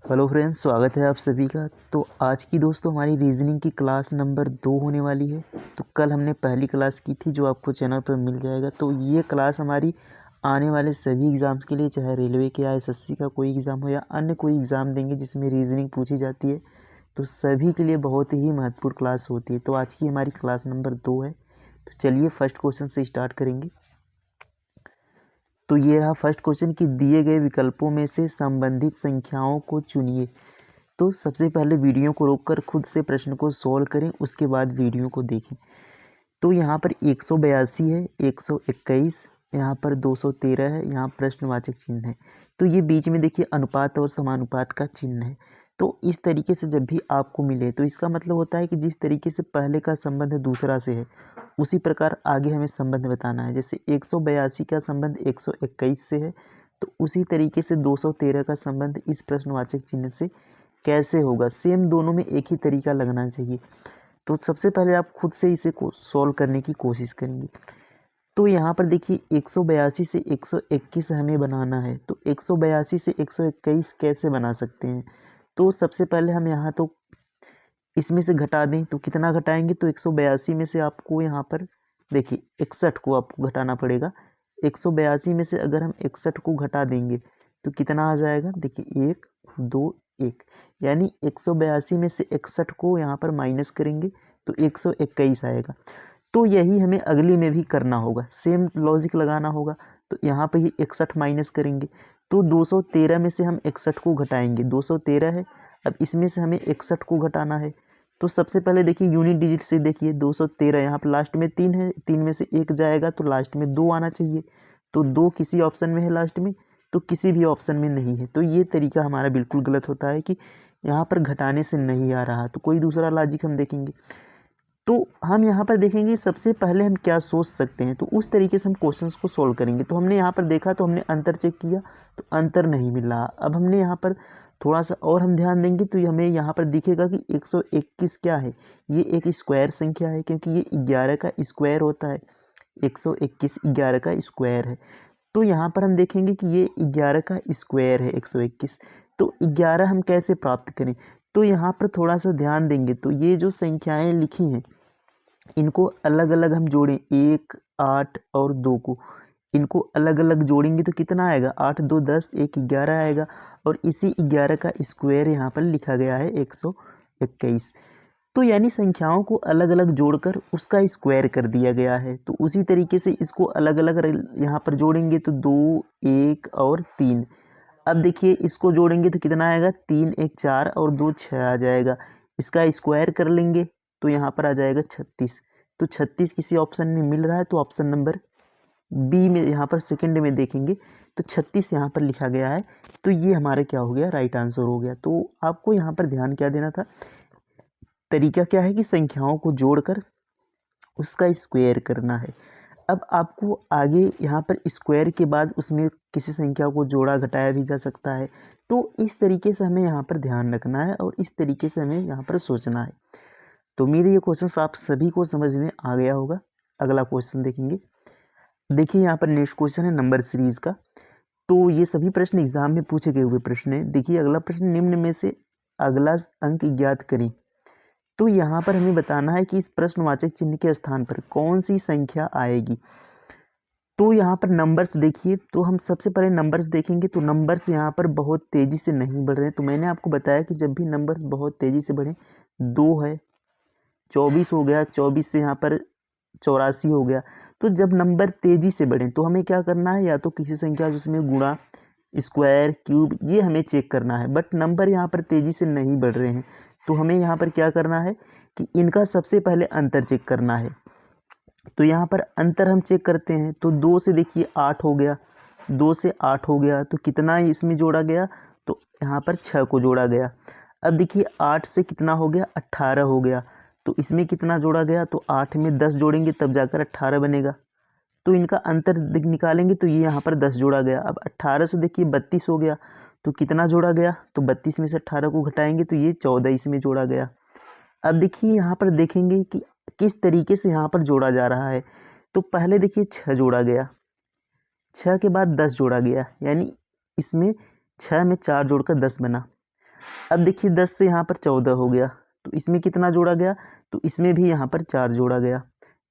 Hello friends, स्वागत है आप सभी का। तो आज की दोस्तों हमारी रीजनिंग की क्लास नंबर 2 होने वाली है। तो कल हमने पहली क्लास की थी जो आपको चैनल पर मिल जाएगा। तो ये क्लास हमारी आने वाले सभी एग्ज़ाम्स के लिए, चाहे रेलवे के या एसएससी का कोई एग्ज़ाम हो या अन्य कोई एग्ज़ाम देंगे जिसमें रीजनिंग पूछी जाती है, तो सभी के लिए बहुत ही महत्वपूर्ण क्लास होती है। तो आज की हमारी क्लास नंबर 2 है। तो चलिए फर्स्ट क्वेश्चन से स्टार्ट करेंगे। तो ये रहा फर्स्ट क्वेश्चन कि दिए गए विकल्पों में से संबंधित संख्याओं को चुनिए। तो सबसे पहले वीडियो को रोककर खुद से प्रश्न को सॉल्व करें, उसके बाद वीडियो को देखें। तो यहाँ पर 182 है, 121, यहाँ पर 213 है, यहाँ प्रश्नवाचक चिन्ह है। तो ये बीच में देखिए अनुपात और समानुपात का चिन्ह है। तो इस तरीके से जब भी आपको मिले तो इसका मतलब होता है कि जिस तरीके से पहले का संबंध दूसरा से है, उसी प्रकार आगे हमें संबंध बताना है। जैसे 182 का संबंध 121 से है, तो उसी तरीके से 213 का संबंध इस प्रश्नवाचक चिन्ह से कैसे होगा। सेम दोनों में एक ही तरीका लगना चाहिए। तो सबसे पहले आप खुद से इसे को सॉल्व करने की कोशिश करेंगे। तो यहाँ पर देखिए 182 से 121 हमें बनाना है। तो 182 से 121 कैसे बना सकते हैं? तो सबसे पहले हम यहाँ तो इसमें से घटा दें। तो कितना घटाएंगे? तो 182 में से आपको यहाँ पर देखिए 61 को आपको घटाना पड़ेगा। 182 में से अगर हम 61 को घटा देंगे तो कितना आ जाएगा? देखिए 1 2 1, यानी 182 में से 61 को यहाँ पर माइनस करेंगे तो 121 आएगा। तो यही हमें अगली में भी करना होगा, सेम लॉजिक लगाना होगा। तो यहाँ पे ही 61 माइनस करेंगे तो 213 में से हम 61 को घटाएंगे। 213 है, अब इसमें से हमें 61 को घटाना है। तो सबसे पहले देखिए यूनिट डिजिट से देखिए 213, यहाँ पर लास्ट में 3 है, 3 में से 1 जाएगा तो लास्ट में 2 आना चाहिए। तो 2 किसी ऑप्शन में है लास्ट में, तो किसी भी ऑप्शन में नहीं है। तो ये तरीका हमारा बिल्कुल गलत होता है कि यहाँ पर घटाने से नहीं आ रहा। तो कोई दूसरा लॉजिक हम देखेंगे। तो हम यहाँ पर देखेंगे सबसे पहले हम क्या सोच सकते हैं, तो उस तरीके से हम क्वेश्चंस को सॉल्व करेंगे। तो हमने यहाँ पर देखा, तो हमने अंतर चेक किया तो अंतर नहीं मिल रहा। अब हमने यहाँ पर थोड़ा सा और हम ध्यान देंगे तो हमें यहाँ पर दिखेगा कि 121 क्या है, ये एक स्क्वायर संख्या है, क्योंकि ये 11 का स्क्वायर होता है। 121 11 का स्क्वायर है। तो यहाँ पर हम देखेंगे कि ये 11 का स्क्वायर है 121। तो 11 हम कैसे प्राप्त करें? तो यहाँ पर थोड़ा सा ध्यान देंगे तो ये जो संख्याएं लिखी हैं इनको अलग अलग हम जोड़ें, 1 8 और 2 को, इनको अलग अलग जोड़ेंगे तो कितना आएगा? 8 2 10, 1 11 आएगा। और इसी 11 का स्क्वायर यहाँ पर लिखा गया है 121। तो यानी संख्याओं को अलग अलग जोड़कर उसका स्क्वायर कर दिया गया है। तो उसी तरीके से इसको अलग अलग यहाँ पर जोड़ेंगे तो 2 1 और 3। अब देखिए इसको जोड़ेंगे तो कितना आएगा? 3 1 4 और 2 6 आ जाएगा। इसका स्क्वायर कर लेंगे तो यहाँ पर आ जाएगा 36। तो 36 किसी ऑप्शन में मिल रहा है तो ऑप्शन नंबर बी में यहाँ पर सेकंड में देखेंगे तो 36 यहाँ पर लिखा गया है। तो ये हमारा क्या हो गया? राइट आंसर हो गया। तो आपको यहाँ पर ध्यान क्या देना था? तरीका क्या है कि संख्याओं को जोड़कर उसका स्क्वायर करना है। अब आपको आगे यहाँ पर स्क्वायर के बाद उसमें किसी संख्या को जोड़ा घटाया भी जा सकता है। तो इस तरीके से हमें यहाँ पर ध्यान रखना है और इस तरीके से हमें यहाँ पर सोचना है। तो मेरे ये क्वेश्चन आप सभी को समझ में आ गया होगा। अगला क्वेश्चन देखेंगे। देखिए यहाँ पर नेक्स्ट क्वेश्चन है नंबर सीरीज का। तो ये सभी प्रश्न एग्जाम में पूछे गए हुए प्रश्न है। देखिए अगला प्रश्न, निम्न में से अगला अंक ज्ञात करें। तो यहाँ पर हमें बताना है कि इस प्रश्नवाचक चिन्ह के स्थान पर कौन सी संख्या आएगी। तो यहाँ पर नंबर्स देखिए, तो हम सबसे पहले नंबर्स देखेंगे। तो नंबर्स यहाँ पर बहुत तेज़ी से नहीं बढ़ रहे हैं। तो मैंने आपको बताया कि जब भी नंबर्स बहुत तेज़ी से बढ़े, 2 है 24 हो गया, 24 से यहाँ पर 84 हो गया। तो जब नंबर तेज़ी से बढ़े तो हमें क्या करना है? या तो किसी संख्या जिसमें गुणा, स्क्वायर, क्यूब, ये हमें चेक करना है। बट नंबर यहाँ पर तेज़ी से नहीं बढ़ रहे हैं तो हमें यहाँ पर क्या करना है कि इनका सबसे पहले अंतर चेक करना है। तो यहाँ पर अंतर हम चेक करते हैं। तो 2 से देखिए 8 हो गया, 2 से 8 हो गया तो कितना इसमें जोड़ा गया? तो यहाँ पर 6 को जोड़ा गया। अब देखिए 8 से कितना हो गया? 18 हो गया। तो इसमें कितना जोड़ा गया? तो 8 में 10 जोड़ेंगे तब जाकर 18 बनेगा। तो इनका अंतर निकालेंगे तो ये यहाँ पर 10 जोड़ा गया। अब 18 से देखिए 32 हो गया तो कितना जोड़ा गया? तो 32 में से 18 को घटाएंगे तो ये 14 इसमें जोड़ा गया। अब देखिए यहाँ पर देखेंगे कि किस तरीके से यहाँ पर जोड़ा जा रहा है। तो पहले देखिए 6 जोड़ा गया, 6 के बाद 10 जोड़ा गया, यानी इसमें 6 में 4 जोड़कर 10 बना। अब देखिए 10 से यहाँ पर 14 हो गया, तो इसमें कितना जोड़ा गया, तो इसमें भी यहाँ पर 4 जोड़ा गया।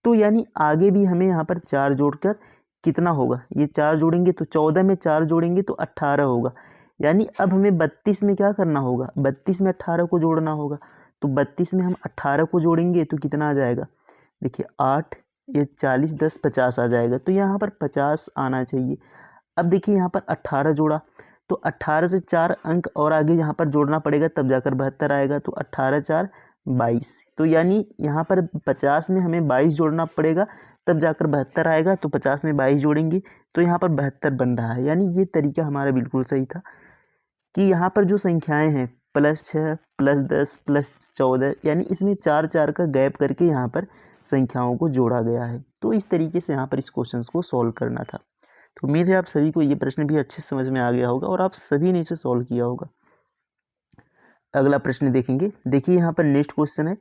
तो यानी आगे भी हमें यहाँ पर 4 जोड़कर कितना होगा, ये 4 जोड़ेंगे तो 14 में 4 जोड़ेंगे तो 18 होगा। यानी अब हमें 32 में क्या करना होगा, 32 में 18 को जोड़ना होगा। तो 32 में हम 18 को जोड़ेंगे तो कितना आ जाएगा, देखिए 8 ये 40 10 50 आ जाएगा। तो यहाँ पर 50 आना चाहिए। अब देखिए यहाँ पर 18 जोड़ा, तो 18 से 4 अंक और आगे यहाँ पर जोड़ना पड़ेगा, तब जाकर 72 आएगा। तो 18 4 22, तो यानी यहाँ पर 50 में हमें 22 जोड़ना पड़ेगा, तब जाकर 72 आएगा। तो 50 में 22 जोड़ेंगे तो यहाँ पर 72 बन रहा है। यानी ये तरीका हमारा बिल्कुल सही था कि यहाँ पर जो संख्याएं हैं +6 +10 +14, यानी इसमें 4 4 का गैप करके यहाँ पर संख्याओं को जोड़ा गया है। तो इस तरीके से यहाँ पर इस क्वेश्चन को सॉल्व करना था। तो उम्मीद है आप सभी को ये प्रश्न भी अच्छे समझ में आ गया होगा और आप सभी ने इसे सॉल्व किया होगा। अगला प्रश्न देखेंगे। देखिए यहाँ पर नेक्स्ट क्वेश्चन है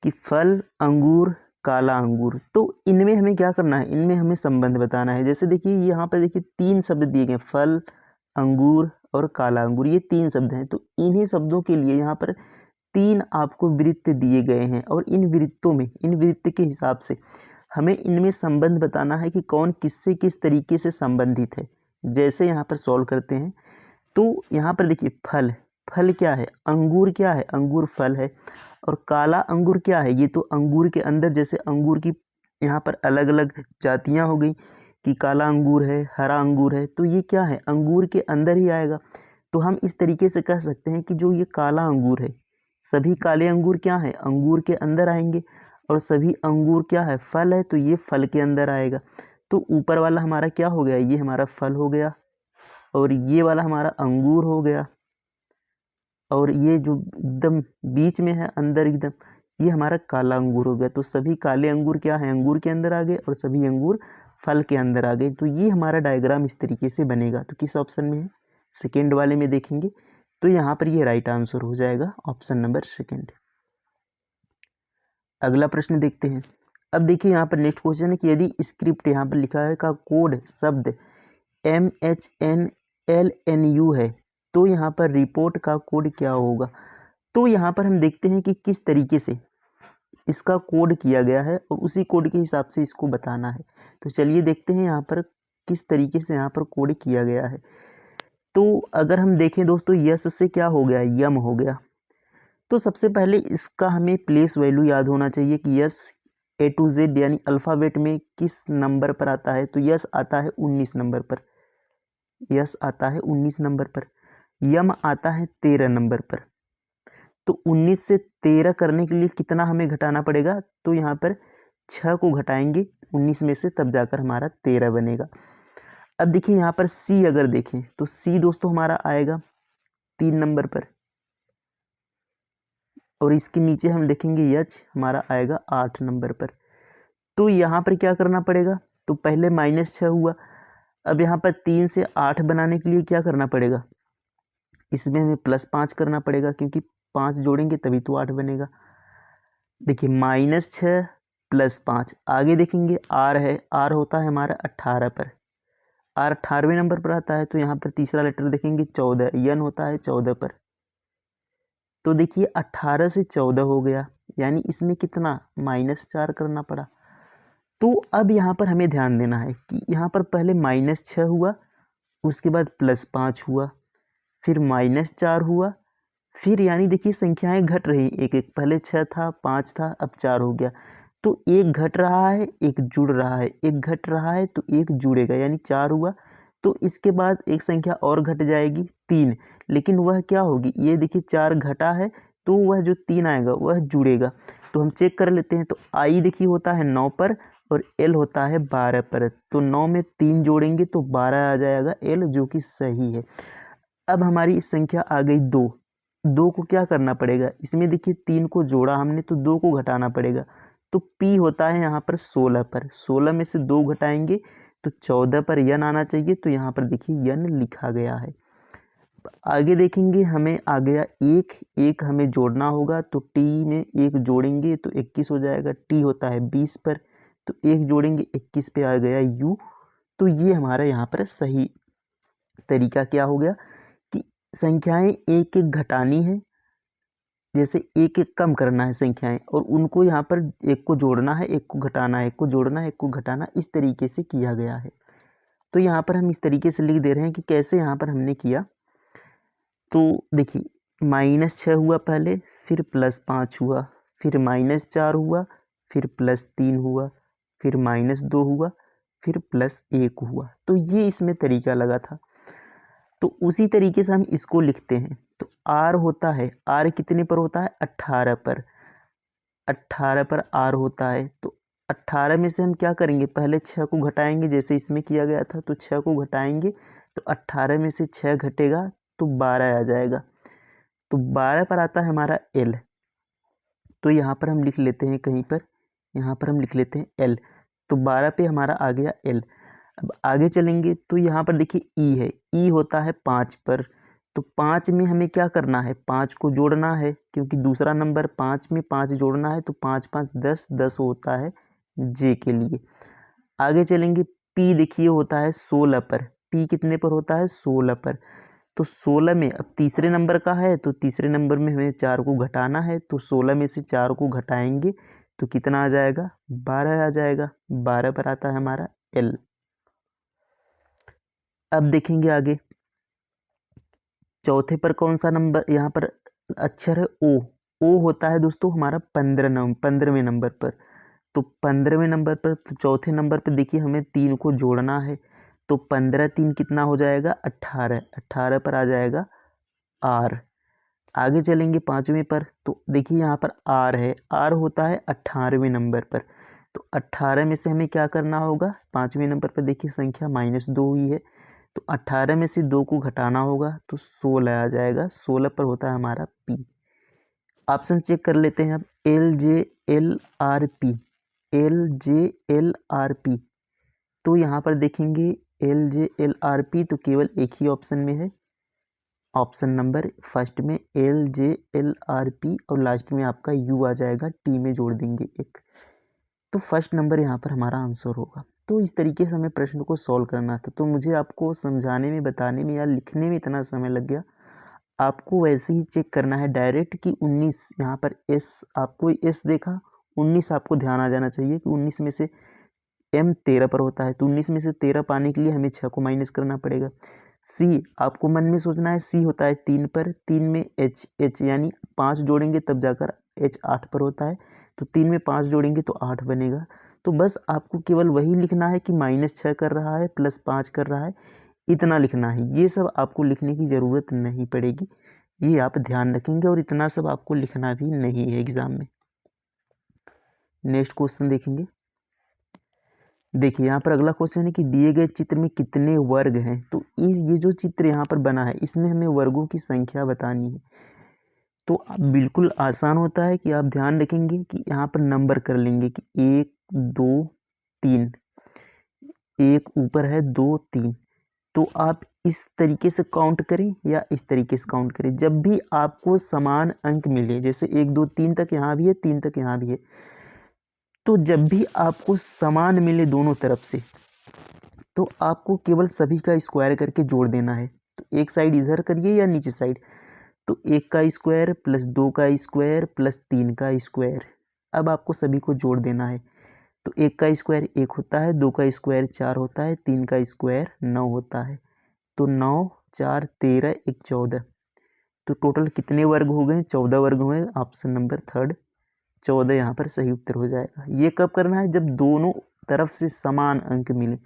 कि फल, अंगूर, काला अंगूर, तो इनमें हमें क्या करना है, इनमें हमें संबंध बताना है। जैसे देखिए यहाँ पर देखिए 3 शब्द दिए गए, फल, अंगूर और काला अंगूर, ये 3 शब्द हैं। तो इन्हीं शब्दों के लिए यहाँ पर 3 आपको वृत्त दिए गए हैं और इन वृत्तों में, इन वृत्त के हिसाब से हमें इनमें संबंध बताना है कि कौन किससे किस तरीके से संबंधित है। जैसे यहाँ पर सॉल्व करते हैं तो यहाँ पर देखिए फल, फल क्या है, अंगूर क्या है, अंगूर फल है। और काला अंगूर क्या है, ये तो अंगूर के अंदर, जैसे अंगूर की यहाँ पर अलग अलग जातियाँ हो गई कि काला अंगूर है, हरा अंगूर है, तो ये क्या है, अंगूर के अंदर ही आएगा। तो हम इस तरीके से कह सकते हैं कि जो ये काला अंगूर है, सभी काले अंगूर क्या है, अंगूर के अंदर आएंगे। और सभी अंगूर क्या है, फल है, तो ये फल के अंदर आएगा। तो ऊपर वाला हमारा क्या हो गया, ये हमारा फल हो गया और ये वाला हमारा अंगूर हो गया और ये जो एकदम बीच में है अंदर एकदम, ये हमारा काला अंगूर हो गया। तो सभी काले अंगूर क्या है, अंगूर के अंदर आ गए और सभी अंगूर फल के अंदर आ गए। तो ये हमारा डायग्राम इस तरीके से बनेगा। तो किस ऑप्शन में है, सेकेंड वाले में देखेंगे तो यहाँ पर ये राइट आंसर हो जाएगा, ऑप्शन नंबर सेकेंड। अगला प्रश्न देखते हैं। अब देखिए यहाँ पर नेक्स्ट क्वेश्चन है कि यदि स्क्रिप्ट यहाँ पर लिखा है का कोड शब्द MHNLNU है तो यहाँ पर रिपोर्ट का कोड क्या होगा। तो यहाँ पर हम देखते हैं कि किस तरीके से इसका कोड किया गया है और उसी कोड के हिसाब से इसको बताना है। तो चलिए देखते हैं यहाँ पर किस तरीके से यहाँ पर कोड किया गया है। तो अगर हम देखें दोस्तों, यस से क्या हो गया, यम हो गया। तो सबसे पहले इसका हमें प्लेस वैल्यू याद होना चाहिए कि यस A to Z यानी अल्फ़ाबेट में किस नंबर पर आता है। तो यस आता है 19 नंबर पर, यस आता है 19 नंबर पर। यम आता है 13 नंबर पर। तो 19 से 13 करने के लिए कितना हमें घटाना पड़ेगा, तो यहाँ पर 6 को घटाएंगे 19 में से, तब जाकर हमारा 13 बनेगा। अब देखिए यहाँ पर सी अगर देखें तो सी दोस्तों हमारा आएगा 3 नंबर पर और इसके नीचे हम देखेंगे यच हमारा आएगा 8 नंबर पर। तो यहाँ पर क्या करना पड़ेगा, तो पहले -6 हुआ। अब यहाँ पर 3 से 8 बनाने के लिए क्या करना पड़ेगा, इसमें हमें +5 करना पड़ेगा क्योंकि 5 जोड़ेंगे तभी तो 8 बनेगा। देखिए -6 +5, आगे देखेंगे आर है, आर होता है हमारा 18 पर, आर 18वें नंबर पर आता है। तो यहाँ पर तीसरा लेटर देखेंगे 14, यन होता है 14 पर। तो देखिए 18 से 14 हो गया, यानी इसमें कितना -4 करना पड़ा। तो अब यहाँ पर हमें ध्यान देना है कि यहाँ पर पहले -6 हुआ, उसके बाद +5 हुआ, फिर -4 हुआ, फिर यानी देखिए संख्याएं घट रही एक एक, पहले 6 था 5 था अब 4 हो गया। तो एक घट रहा है एक जुड़ रहा है, एक घट रहा है तो एक जुड़ेगा, यानी 4 हुआ। तो इसके बाद एक संख्या और घट जाएगी 3, लेकिन वह क्या होगी, ये देखिए 4 घटा है तो वह जो 3 आएगा वह जुड़ेगा। तो हम चेक कर लेते हैं। तो आई देखिए होता है 9 पर और एल होता है 12 पर। तो 9 में 3 जोड़ेंगे तो 12 आ जाएगा एल, जो कि सही है। अब हमारी संख्या आ गई 2, 2 को क्या करना पड़ेगा, इसमें देखिए 3 को जोड़ा हमने तो 2 को घटाना पड़ेगा। तो पी होता है यहाँ पर 16 पर, 16 में से 2 घटाएंगे तो 14 पर यन आना चाहिए। तो यहाँ पर देखिए यन लिखा गया है। आगे देखेंगे हमें आ गया 1, 1 हमें जोड़ना होगा। तो टी में 1 जोड़ेंगे तो 21 हो जाएगा। टी होता है 20 पर, तो 1 जोड़ेंगे 21 पे आ गया यू। तो ये हमारा यहाँ पर सही तरीका क्या हो गया कि संख्याएं एक एक घटानी है, जैसे एक एक कम करना है संख्याएं, और उनको यहाँ पर एक को जोड़ना है, एक को घटाना है, एक को जोड़ना है, एक को घटाना, इस तरीके से किया गया है। तो यहाँ पर हम इस तरीके से लिख दे रहे हैं कि कैसे यहाँ पर हमने किया। तो देखिए, -6 हुआ पहले, फिर +5 हुआ, फिर -4 हुआ, फिर +3 हुआ, फिर -2 हुआ, फिर +1 हुआ। तो ये इसमें तरीका लगा था। तो उसी तरीके से हम इसको लिखते हैं। तो r होता है, r कितने पर होता है? 18 पर। 18 पर r होता है। तो 18 में से हम क्या करेंगे? पहले 6 को घटाएंगे, जैसे इसमें किया गया था। तो 6 को घटाएंगे, तो 18 में से 6 घटेगा तो 12 आ जाएगा। तो 12 पर आता है हमारा l। तो यहाँ पर हम लिख लेते हैं, कहीं पर यहाँ पर हम लिख लेते हैं l। तो 12 पे हमारा आ गया l। अब आगे चलेंगे तो यहाँ पर देखिए ई है, ई होता है 5 पर। तो 5 में हमें क्या करना है? 5 को जोड़ना है, क्योंकि दूसरा नंबर 5 में 5 जोड़ना है। तो 5 5 10, 10 होता है जे के लिए। आगे चलेंगे, पी देखिए होता है 16 पर। पी कितने पर होता है? 16 पर। तो 16 में अब तीसरे नंबर का है, तो तीसरे नंबर में हमें 4 को घटाना है। तो 16 में से 4 को घटाएंगे तो कितना आ जाएगा? 12 आ जाएगा। 12 पर आता है हमारा l। अब देखेंगे आगे, चौथे पर कौन सा नंबर यहाँ पर अक्षर है? ओ। ओ होता है दोस्तों हमारा 15वें नंबर पर। तो 15वें नंबर पर, तो चौथे नंबर पर देखिए हमें 3 को जोड़ना है। तो 15 3 कितना हो जाएगा? 18। 18 पर आ जाएगा आर। आगे चलेंगे 5वें पर। तो देखिए यहाँ पर आर है, आर होता है 18वें नंबर पर। तो 18 में से हमें क्या करना होगा? 5वें नंबर पर देखिए संख्या -2 हुई है। तो 18 में से 2 को घटाना होगा, तो 16 आ जाएगा। 16 पर होता है हमारा पी। ऑप्शन चेक कर लेते हैं अब। LJLRP, LJLRP। तो यहाँ पर देखेंगे LJLRP तो केवल एक ही ऑप्शन में है, ऑप्शन नंबर फर्स्ट में LJLRP, और लास्ट में आपका U आ जाएगा, टी में जोड़ देंगे एक। तो फर्स्ट नंबर यहाँ पर हमारा आंसर होगा। तो इस तरीके से हमें प्रश्न को सॉल्व करना था। तो मुझे आपको समझाने में, बताने में या लिखने में इतना समय लग गया। आपको वैसे ही चेक करना है डायरेक्ट कि 19 यहाँ पर S, आपको S देखा, 19 आपको ध्यान आ जाना चाहिए कि 19 में से M 13 पर होता है। तो 19 में से 13 पाने के लिए हमें 6 को माइनस करना पड़ेगा। C आपको मन में सोचना है, C होता है 3 पर। 3 में H यानी 5 जोड़ेंगे तब जाकर H 8 पर होता है। तो 3 में 5 जोड़ेंगे तो 8 बनेगा। तो बस आपको केवल वही लिखना है कि -6 कर रहा है, +5 कर रहा है, इतना लिखना है। ये सब आपको लिखने की ज़रूरत नहीं पड़ेगी, ये आप ध्यान रखेंगे, और इतना सब आपको लिखना भी नहीं है एग्ज़ाम में। नेक्स्ट क्वेश्चन देखेंगे। देखिए यहाँ पर अगला क्वेश्चन है कि दिए गए चित्र में कितने वर्ग हैं। तो ये जो चित्र यहाँ पर बना है, इसमें हमें वर्गों की संख्या बतानी है। तो बिल्कुल आसान होता है कि आप ध्यान रखेंगे कि यहाँ पर नंबर कर लेंगे कि 1 2 3, एक ऊपर है 2 3। तो आप इस तरीके से काउंट करें या इस तरीके से काउंट करें। जब भी आपको समान अंक मिले, जैसे 1 2 3 तक यहाँ भी है, 3 तक यहाँ भी है, तो जब भी आपको समान मिले दोनों तरफ से, तो आपको केवल सभी का स्क्वायर करके जोड़ देना है। तो एक साइड इधर करिए या नीचे साइड। तो 1 का स्क्वायर प्लस 2 का स्क्वायर प्लस 3 का स्क्वायर, अब आपको सभी को जोड़ देना है। तो 1 का स्क्वायर 1 होता है, 2 का स्क्वायर 4 होता है, 3 का स्क्वायर 9 होता है। तो 9 4 13 1 14। तो टोटल कितने वर्ग हो गए? 14 वर्ग हुए। ऑप्शन नंबर थर्ड 14 यहाँ पर सही उत्तर हो जाएगा। ये कब करना है? जब दोनों तरफ से समान अंक मिले।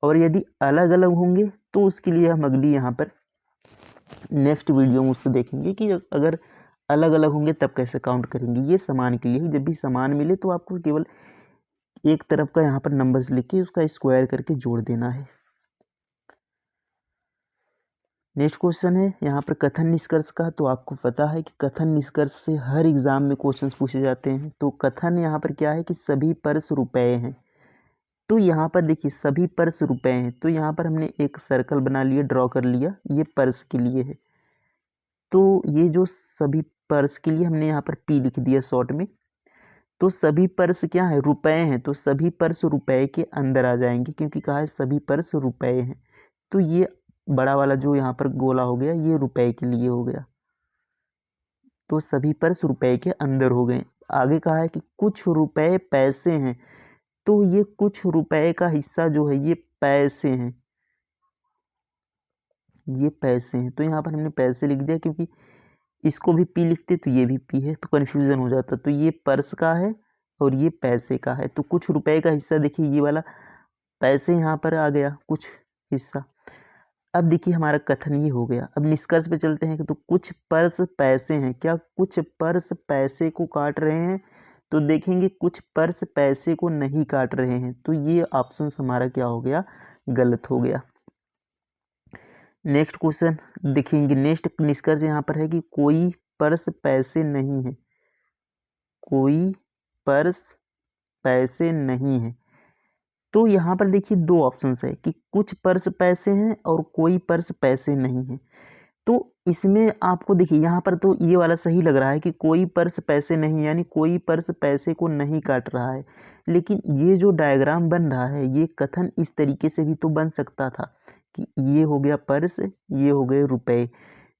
और यदि अलग अलग होंगे तो उसके लिए हम अगली यहाँ पर नेक्स्ट वीडियो में उससे देखेंगे कि अगर अलग अलग होंगे तब कैसे काउंट करेंगे। ये समान के लिए, जब भी समान मिले तो आपको केवल एक तरफ का यहाँ पर नंबर्स लिख के उसका स्क्वायर करके जोड़ देना है। नेक्स्ट क्वेश्चन है यहाँ पर कथन निष्कर्ष का। तो आपको पता है कि कथन निष्कर्ष से हर एग्जाम में क्वेश्चंस पूछे जाते हैं। तो कथन यहाँ पर क्या है कि सभी पर्स रुपए हैं। तो यहाँ पर देखिए सभी पर्स रुपए हैं। तो यहाँ पर हमने एक सर्कल बना लिया, ड्रॉ कर लिया, ये पर्स के लिए है। तो ये जो सभी पर्स के लिए हमने यहाँ पर P लिख दिया शॉर्ट में। तो सभी पर्स क्या है? रुपए हैं। तो सभी पर्स रुपए के अंदर आ जाएंगे, क्योंकि कहा है सभी पर्स रुपए हैं। तो ये बड़ा वाला जो यहाँ पर गोला हो गया ये रुपए के लिए हो गया, तो सभी पर्स रुपए के अंदर हो गए। आगे कहा है कि कुछ रुपए पैसे हैं, तो ये कुछ रुपए का हिस्सा जो है ये पैसे हैं, ये पैसे हैं। तो यहाँ पर हमने पैसे लिख दिया, क्योंकि इसको भी पी लिखते तो ये भी पी है तो कन्फ्यूज़न हो जाता। तो ये पर्स का है और ये पैसे का है। तो कुछ रुपए का हिस्सा देखिए ये वाला पैसे यहाँ पर आ गया कुछ हिस्सा। अब देखिए हमारा कथन ये हो गया। अब निष्कर्ष पे चलते हैं कि तो कुछ पर्स पैसे हैं, क्या कुछ पर्स पैसे को काट रहे हैं? तो देखेंगे कुछ पर्स पैसे को नहीं काट रहे हैं, तो ये ऑप्शन हमारा क्या हो गया? गलत हो गया। नेक्स्ट क्वेश्चन देखेंगे। नेक्स्ट निष्कर्ष यहाँ पर है कि कोई पर्स पैसे नहीं है, कोई पर्स पैसे नहीं है। तो यहाँ पर देखिए दो ऑप्शंस है कि कुछ पर्स पैसे हैं और कोई पर्स पैसे नहीं है। तो इसमें आपको देखिए यहाँ पर तो ये वाला सही लग रहा है कि कोई पर्स पैसे नहीं, यानी कोई पर्स पैसे को नहीं काट रहा है। लेकिन ये जो डायग्राम बन रहा है ये कथन इस तरीके से भी तो बन सकता था कि ये हो गया पर्स, ये हो गए रुपए।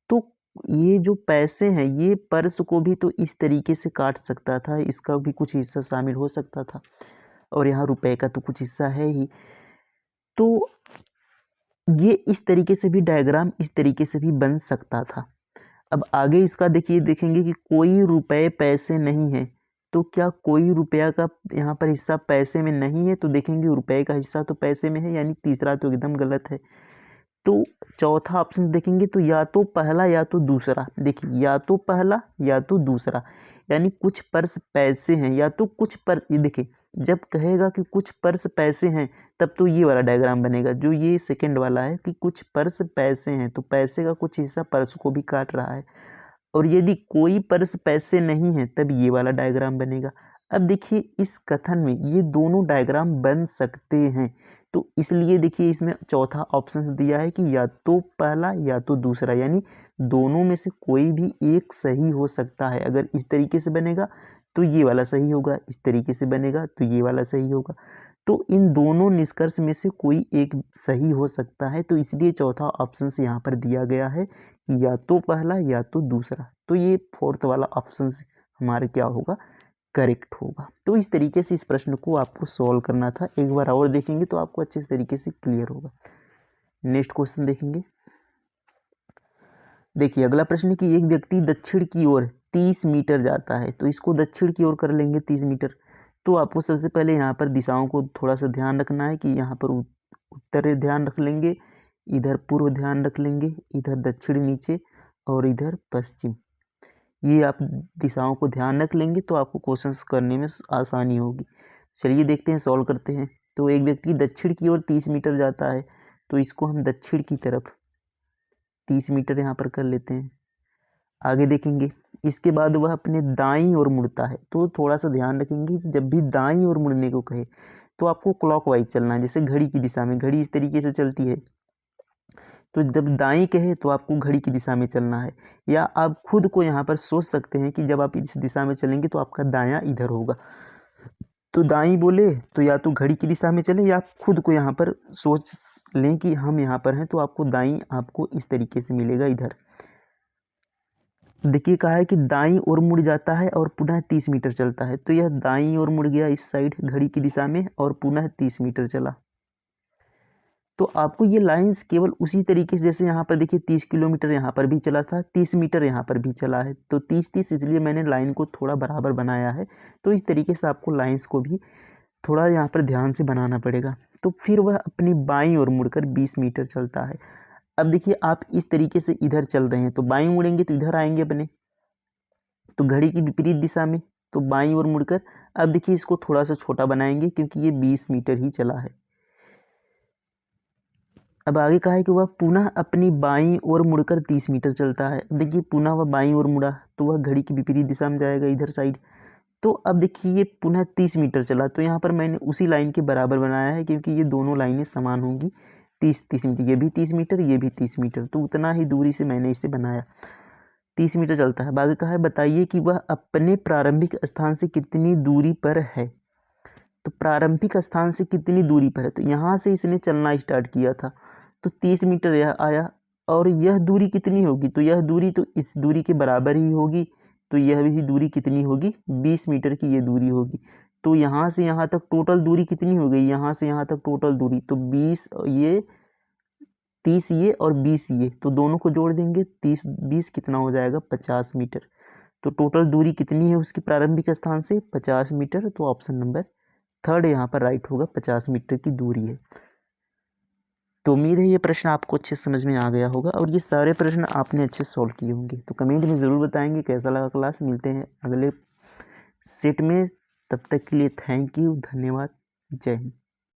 तो ये जो पैसे हैं ये पर्स को भी तो इस तरीके से काट सकता था, इसका भी कुछ हिस्सा शामिल हो सकता था, और यहाँ रुपए का तो कुछ हिस्सा है ही। तो ये इस तरीके से भी डायग्राम इस तरीके से भी बन सकता था। अब आगे इसका देखिए, देखेंगे कि कोई रुपए पैसे नहीं है, तो क्या कोई रुपया का यहाँ पर हिस्सा पैसे में नहीं है? तो देखेंगे रुपए का हिस्सा तो पैसे में है, यानी तीसरा तो एकदम गलत है। तो चौथा ऑप्शन देखेंगे तो या तो पहला या तो दूसरा। देखिए या तो पहला या तो दूसरा, यानी कुछ पर्स पैसे हैं या तो कुछ पर्स, ये देखिए जब कहेगा कि कुछ पर्स पैसे हैं तब तो ये वाला डायग्राम बनेगा, जो ये सेकंड वाला है कि कुछ पर्स पैसे हैं, तो पैसे का कुछ हिस्सा पर्स को भी काट रहा है। और यदि कोई पर्स पैसे नहीं है तब ये वाला डायग्राम बनेगा। अब देखिए इस कथन में ये दोनों डायग्राम बन सकते हैं, तो इसलिए देखिए इसमें चौथा ऑप्शन दिया है कि या तो पहला या तो दूसरा, यानी दोनों में से कोई भी एक सही हो सकता है। अगर इस तरीके से बनेगा तो ये वाला सही होगा, इस तरीके से बनेगा तो ये वाला सही होगा। तो इन दोनों निष्कर्ष में से कोई एक सही हो सकता है, तो इसलिए चौथा ऑप्शन से यहाँ पर दिया गया है कि या तो पहला या तो दूसरा। तो ये फोर्थ वाला ऑप्शन से हमारा क्या होगा? करेक्ट होगा। तो इस तरीके से इस प्रश्न को आपको सॉल्व करना था। एक बार और देखेंगे तो आपको अच्छे तरीके से क्लियर होगा। नेक्स्ट क्वेश्चन देखेंगे। देखिए अगला प्रश्न कि एक व्यक्ति दक्षिण की ओर 30 मीटर जाता है, तो इसको दक्षिण की ओर कर लेंगे 30 मीटर। तो आपको सबसे पहले यहाँ पर दिशाओं को थोड़ा सा ध्यान रखना है कि यहाँ पर उत्तर ध्यान रख लेंगे, इधर पूर्व ध्यान रख लेंगे, इधर दक्षिण नीचे और इधर पश्चिम। ये आप दिशाओं को ध्यान रख लेंगे तो आपको क्वेश्चंस करने में आसानी होगी। चलिए देखते हैं, सॉल्व करते हैं। तो एक व्यक्ति दक्षिण की ओर 30 मीटर जाता है, तो इसको हम दक्षिण की तरफ 30 मीटर यहाँ पर कर लेते हैं। आगे देखेंगे, इसके बाद वह अपने दाईं ओर मुड़ता है। तो थोड़ा सा ध्यान रखेंगे कि जब भी दाईं ओर मुड़ने को कहे तो आपको क्लॉकवाइज चलना है, जैसे घड़ी की दिशा में, घड़ी इस तरीके से चलती है, तो जब दाईं कहे तो आपको घड़ी की दिशा में चलना है। या आप खुद को यहाँ पर सोच सकते हैं कि जब आप इस दिशा में चलेंगे तो आपका दायां इधर होगा, तो दाईं बोले तो या तो घड़ी की दिशा में चले, या आप खुद को यहाँ पर सोच लें कि हम यहाँ पर हैं, तो आपको दाईं आपको इस तरीके से मिलेगा इधर। देखिए कहा है कि दाईं ओर मुड़ जाता है और पुनः 30 मीटर चलता है, तो यह दाईं ओर मुड़ गया इस साइड घड़ी की दिशा में और पुनः 30 मीटर चला। तो आपको ये लाइंस केवल उसी तरीके से, जैसे यहाँ पर देखिए 30 किलोमीटर यहाँ पर भी चला था, 30 मीटर यहाँ पर भी चला है, तो 30-30 इसलिए मैंने लाइन को थोड़ा बराबर बनाया है। तो इस तरीके से आपको लाइंस को भी थोड़ा यहाँ पर ध्यान से बनाना पड़ेगा। तो फिर वह अपनी बाईं ओर मुड़कर 20 मीटर चलता है। अब देखिए आप इस तरीके से इधर चल रहे हैं, तो बाईं मुड़ेंगे तो इधर आएंगे अपने, तो घड़ी की विपरीत दिशा में, तो बाईं ओर मुड़कर। अब देखिए इसको थोड़ा सा छोटा बनाएंगे क्योंकि ये 20 मीटर ही चला है। अब आगे कहा है कि वह पुनः अपनी बाईं ओर मुड़कर 30 मीटर चलता है। देखिए पुनः वह बाईं ओर मुड़ा तो वह घड़ी की विपरीत दिशा में जाएगा इधर साइड। तो अब देखिए ये पुनः 30 मीटर चला, तो यहाँ पर मैंने उसी लाइन के बराबर बनाया है क्योंकि ये दोनों लाइनें समान होंगी। 30-30 मीटर, ये भी 30 मीटर, ये भी 30 मीटर, तो उतना ही दूरी से मैंने इसे बनाया। 30 मीटर चलता है। आगे कहा है बताइए कि वह अपने प्रारंभिक स्थान से कितनी दूरी पर है। तो प्रारंभिक स्थान से कितनी दूरी पर है, तो यहाँ से इसने चलना स्टार्ट किया था, तो 30 मीटर यह आया। और यह दूरी कितनी होगी, तो यह दूरी तो इस दूरी के बराबर ही होगी, तो यह भी दूरी कितनी होगी, 20 मीटर की ये दूरी होगी। तो यहाँ से यहाँ तक टोटल दूरी कितनी हो गई, यहाँ से यहाँ तक टोटल दूरी तो 20 ये 30 ये और 20 ये, तो दोनों को जोड़ देंगे 30 20 कितना हो जाएगा 50 मीटर। तो टोटल दूरी कितनी है उसकी प्रारंभिक स्थान से 50 मीटर। तो ऑप्शन नंबर थर्ड यहाँ पर राइट होगा, 50 मीटर की दूरी है। तो उम्मीद है ये प्रश्न आपको अच्छे समझ में आ गया होगा और ये सारे प्रश्न आपने अच्छे सॉल्व किए होंगे। तो कमेंट में ज़रूर बताएंगे कैसा लगा क्लास। मिलते हैं अगले सेट में, तब तक के लिए थैंक यू, धन्यवाद, जय हिंद।